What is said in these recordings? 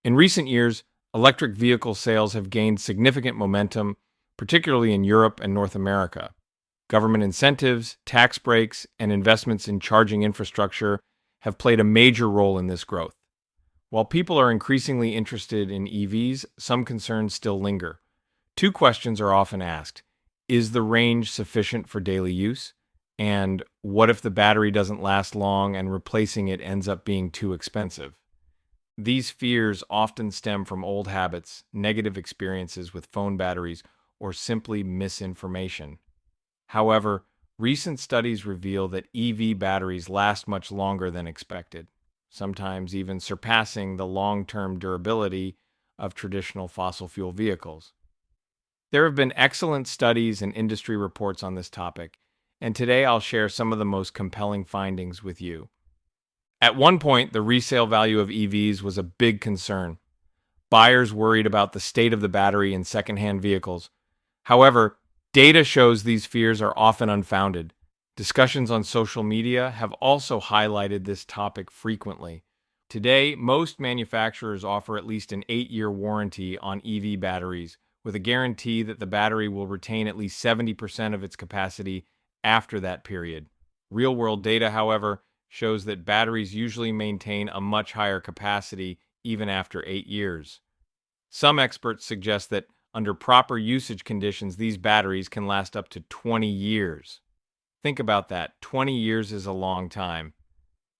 In recent years, electric vehicle sales have gained significant momentum, particularly in Europe and North America. Government incentives, tax breaks, and investments in charging infrastructure have played a major role in this growth. While people are increasingly interested in EVs, some concerns still linger. Two questions are often asked. Is the range sufficient for daily use? And what if the battery doesn't last long and replacing it ends up being too expensive? These fears often stem from old habits, negative experiences with phone batteries, or simply misinformation. However, recent studies reveal that EV batteries last much longer than expected, sometimes even surpassing the long-term durability of traditional fossil fuel vehicles. There have been excellent studies and industry reports on this topic, and today I'll share some of the most compelling findings with you. At one point, the resale value of EVs was a big concern. Buyers worried about the state of the battery in secondhand vehicles. However, data shows these fears are often unfounded. Discussions on social media have also highlighted this topic frequently. Today, most manufacturers offer at least an 8-year warranty on EV batteries, with a guarantee that the battery will retain at least 70% of its capacity after that period. Real-world data, however, shows that batteries usually maintain a much higher capacity even after 8 years. Some experts suggest that under proper usage conditions, these batteries can last up to 20 years. Think about that. 20 years is a long time.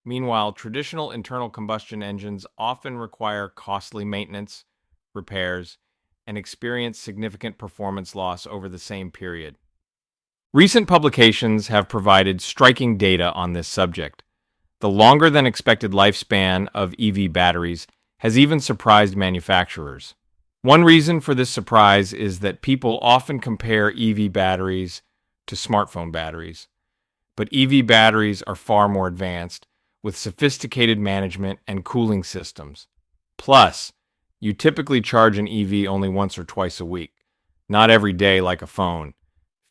Meanwhile, traditional internal combustion engines often require costly maintenance, repairs, and experience significant performance loss over the same period. Recent publications have provided striking data on this subject. The longer than expected lifespan of EV batteries has even surprised manufacturers. One reason for this surprise is that people often compare EV batteries to smartphone batteries. But EV batteries are far more advanced, with sophisticated management and cooling systems. Plus, you typically charge an EV only once or twice a week, not every day like a phone.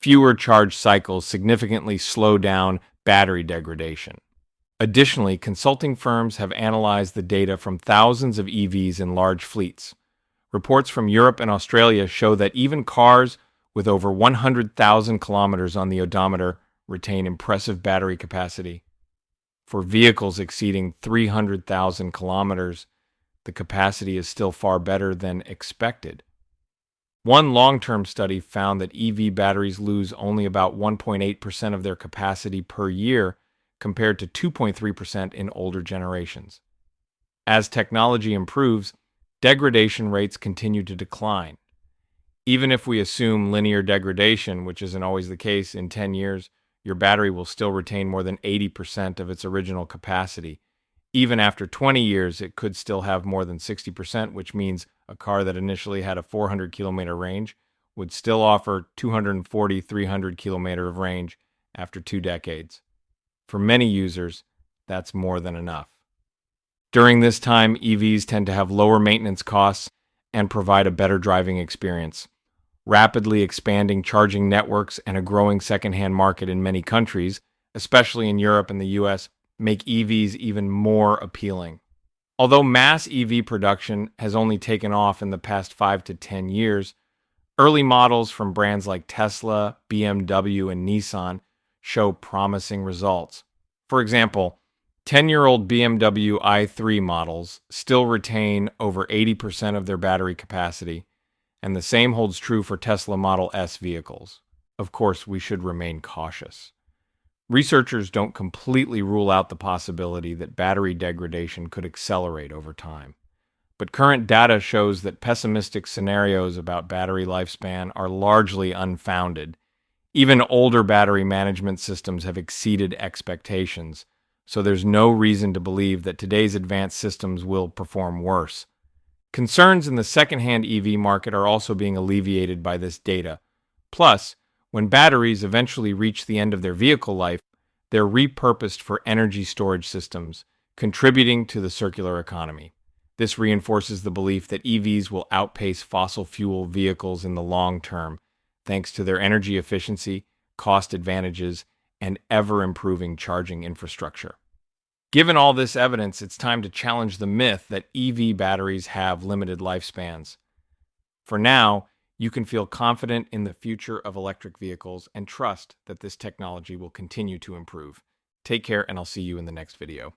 Fewer charge cycles significantly slow down battery degradation. Additionally, consulting firms have analyzed the data from thousands of EVs in large fleets. Reports from Europe and Australia show that even cars with over 100,000 kilometers on the odometer retain impressive battery capacity. For vehicles exceeding 300,000 kilometers, the capacity is still far better than expected. One long-term study found that EV batteries lose only about 1.8% of their capacity per year, compared to 2.3% in older generations. As technology improves, degradation rates continue to decline. Even if we assume linear degradation, which isn't always the case, in 10 years, your battery will still retain more than 80% of its original capacity. Even after 20 years, it could still have more than 60%, which means a car that initially had a 400-kilometer range would still offer 240-300 kilometer of range after 2 decades. For many users, that's more than enough. During this time, EVs tend to have lower maintenance costs and provide a better driving experience. Rapidly expanding charging networks and a growing secondhand market in many countries, especially in Europe and the US, make EVs even more appealing. Although mass EV production has only taken off in the past 5 to 10 years, early models from brands like Tesla, BMW, and Nissan show promising results. For example, 10-year-old BMW i3 models still retain over 80% of their battery capacity, and the same holds true for Tesla Model S vehicles. Of course, we should remain cautious. Researchers don't completely rule out the possibility that battery degradation could accelerate over time. But current data shows that pessimistic scenarios about battery lifespan are largely unfounded. Even older battery management systems have exceeded expectations, so there's no reason to believe that today's advanced systems will perform worse. Concerns in the secondhand EV market are also being alleviated by this data. Plus, when batteries eventually reach the end of their vehicle life, they're repurposed for energy storage systems, contributing to the circular economy. This reinforces the belief that EVs will outpace fossil fuel vehicles in the long term, thanks to their energy efficiency, cost advantages, and ever-improving charging infrastructure. Given all this evidence, it's time to challenge the myth that EV batteries have limited lifespans. For now, you can feel confident in the future of electric vehicles and trust that this technology will continue to improve. Take care, and I'll see you in the next video.